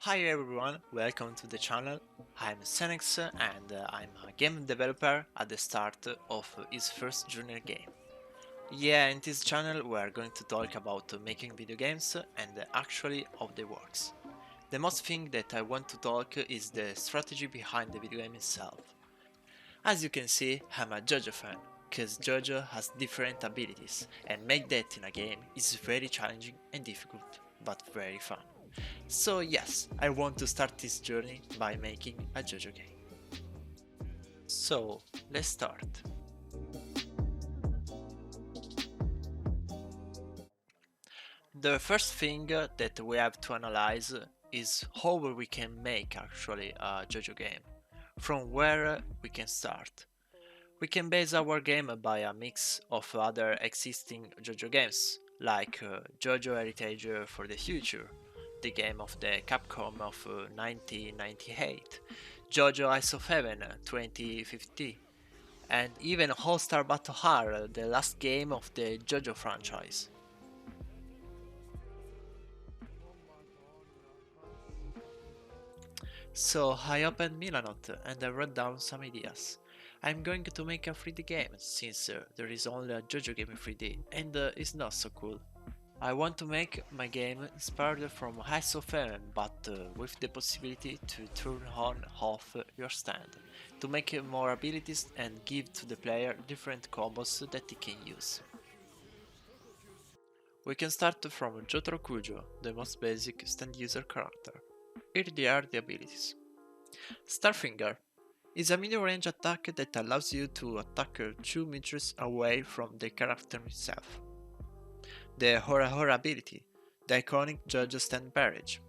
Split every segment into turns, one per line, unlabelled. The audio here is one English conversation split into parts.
Hi everyone, welcome to the channel. I'm Senex and I'm a game developer at the start of his first junior game. Yeah, in this channel we are going to talk about making video games and actually how they works. The most thing that I want to talk is the strategy behind the video game itself. As you can see, I'm a Jojo fan, cause Jojo has different abilities and make that in a game is very challenging and difficult, but very fun. So yes, I want to start this journey by making a Jojo game. So let's start. The first thing that we have to analyze is how we can make actually a Jojo game. From where we can start. We can base our game by a mix of other existing Jojo games, like Jojo Heritage for the Future, the game of the Capcom of 1998, Jojo Ice of Heaven 2050, and even All Star Battle R, the last game of the Jojo franchise. So I opened Milanote and I wrote down some ideas. I'm going to make a 3D game since there is only a Jojo game in 3D and it's not so cool. I want to make my game inspired from Ice of Heaven but with the possibility to turn on off your stand, to make more abilities and give to the player different combos that he can use. We can start from Jotaro Kujo, the most basic stand user character. Here they are the abilities. Starfinger is a medium range attack that allows you to attack 2 meters away from the character itself. The Hora Hora ability, the iconic Jojo stand barrage.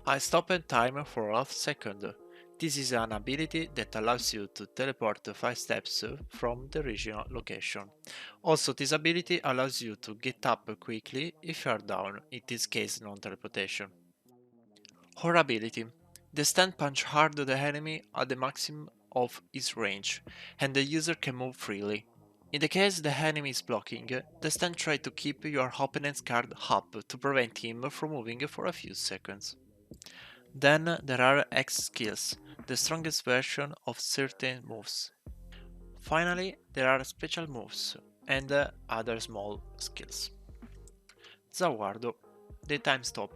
I stop in time for half second. This is an ability that allows you to teleport 5 steps from the original location. Also, this ability allows you to get up quickly if you are down, in this case non-teleportation. Her ability. The stand punch hard the enemy at the maximum of its range, and the user can move freely. In the case the enemy is blocking, the stand try to keep your opponent's card up to prevent him from moving for a few seconds. Then there are X skills, the strongest version of certain moves. Finally, there are special moves and other small skills. Zaguardo, the time stop,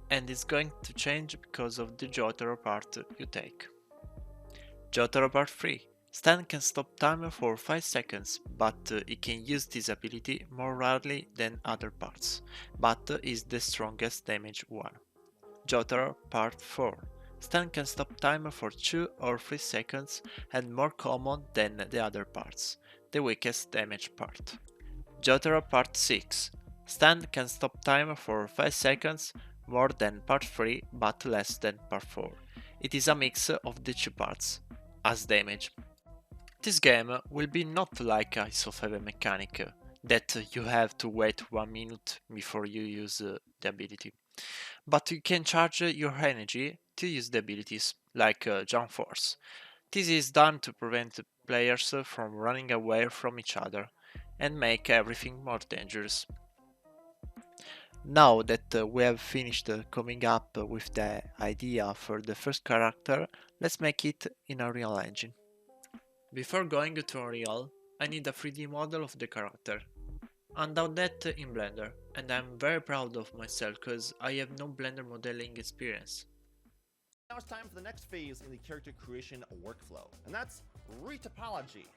and it's going to change because of the Jotaro part you take. Jotaro part 3. Stan can stop time for 5 seconds, but he can use this ability more rarely than other parts, but is the strongest damage one. Jotaro part 4. Stan can stop time for 2 or 3 seconds and more common than the other parts, the weakest damage part. Jotaro part 6. Stan can stop time for 5 seconds, more than part 3 but less than part 4. It is a mix of the two parts, as damage. This game will be not like Ice of Heaven mechanic, that you have to wait 1 minute before you use the ability. But you can charge your energy to use the abilities, like Jump Force. This is done to prevent players from running away from each other and make everything more dangerous. Now that we have finished coming up with the idea for the first character, let's make it in a real engine. Before going to Unreal, I need a 3D model of the character. I done that in Blender, and I'm very proud of myself cause I have no Blender modeling experience.
Now it's time for the next phase in the character creation workflow, and that's retopology.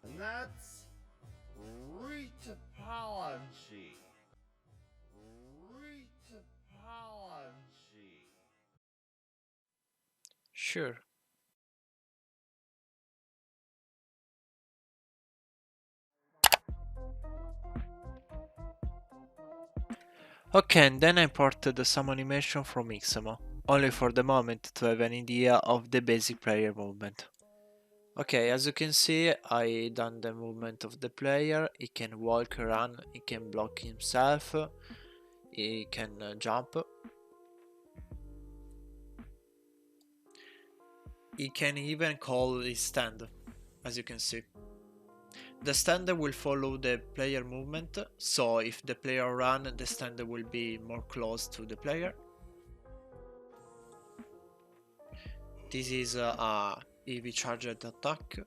Sure. Okay, and then I imported some animation from Mixamo, only for the moment to have an idea of the basic player movement. Okay, as you can see, I done the movement of the player. He can walk, run, he can block himself, he can jump. He can even call his stand, as you can see. The stand will follow the player movement, so if the player run, the stand will be more close to the player. This is a EV charged attack,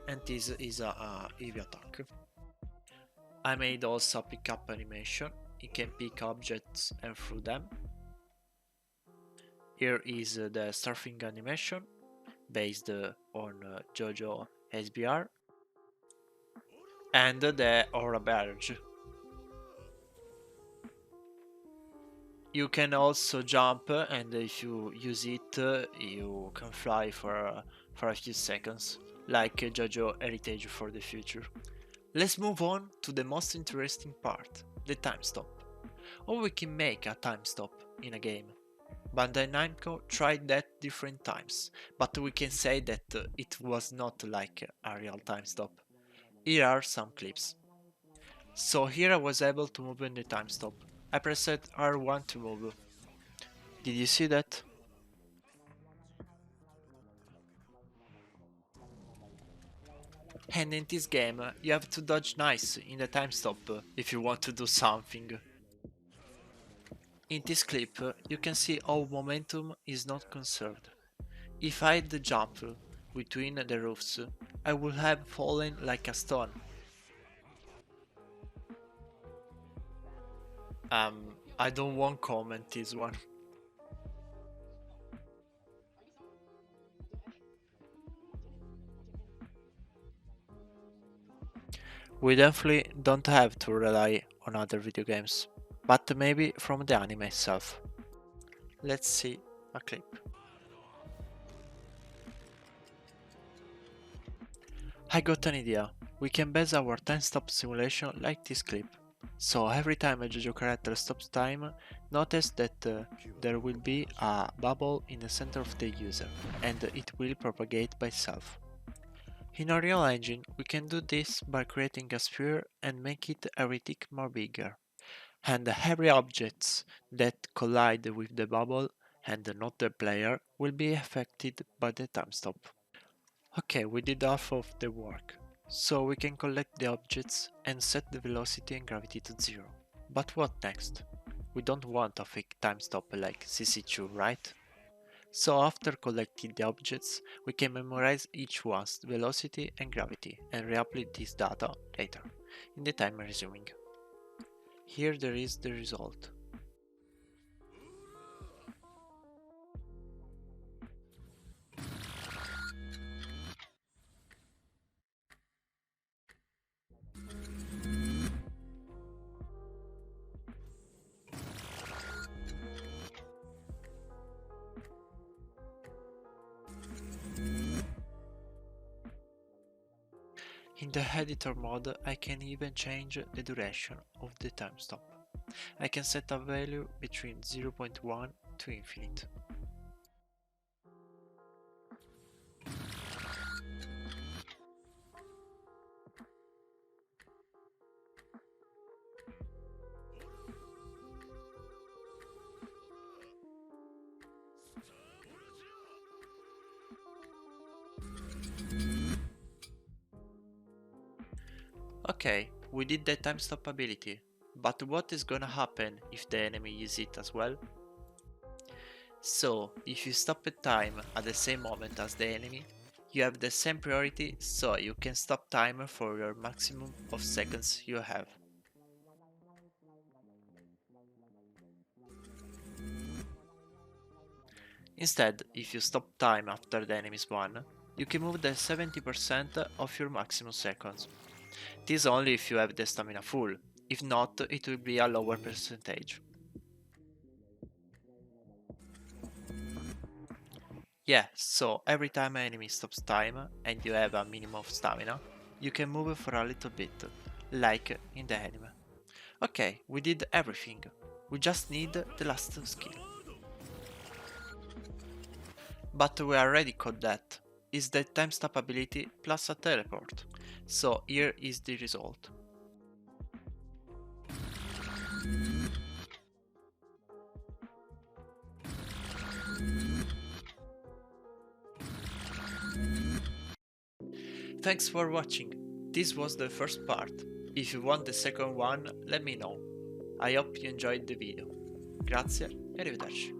and this is a EV attack. I made also a pickup animation. You can pick objects and throw them. Here is the surfing animation based on Jojo SBR, and the aura barrage. You can also jump, and if you use it, you can fly for a few seconds, like Jojo Heritage for the future. Let's move on to the most interesting part, the time stop. Or we can make a time stop in a game. Bandai Namco tried that different times, but we can say that it was not like a real time stop. Here are some clips. So here I was able to move in the time stop. I pressed R1 to move. Did you see that? And in this game, you have to dodge nice in the time stop if you want to do something. In this clip, you can see how momentum is not conserved. If I had jumped between the roofs, I would have fallen like a stone. I don't want to comment this one. We definitely don't have to rely on other video games, but maybe from the anime itself. Let's see a clip. I got an idea. We can base our time stop simulation like this clip. So every time a JoJo character stops time, notice that there will be a bubble in the center of the user, and it will propagate by itself. In Unreal Engine, we can do this by creating a sphere and make it every tick more bigger. And every object that collide with the bubble and not the player will be affected by the time stop. Okay, we did half of the work. So we can collect the objects and set the velocity and gravity to 0. But what next? We don't want a fake time stop like CC2, right? So after collecting the objects, we can memorize each one's velocity and gravity and re-upload this data later, in the time resuming. Here there is the result. In the editor mode, I can even change the duration of the time stop. I can set a value between 0.1 to infinite. Okay, we did the time stop ability, but what is gonna happen if the enemy uses it as well? So, if you stop at time at the same moment as the enemy, you have the same priority, so you can stop timer for your maximum of seconds you have. Instead, if you stop time after the enemy's one, you can move the 70% of your maximum seconds. This only if you have the stamina full, if not it will be a lower percentage. Yeah, so every time an enemy stops time and you have a minimum of stamina, you can move for a little bit, like in the anime. Okay, we did everything, we just need the last skill. But we already caught that. Is the time stop ability plus a teleport. So here is the result. Thanks for watching. This was the first part. If you want the second one, let me know. I hope you enjoyed the video. Grazie e arrivederci.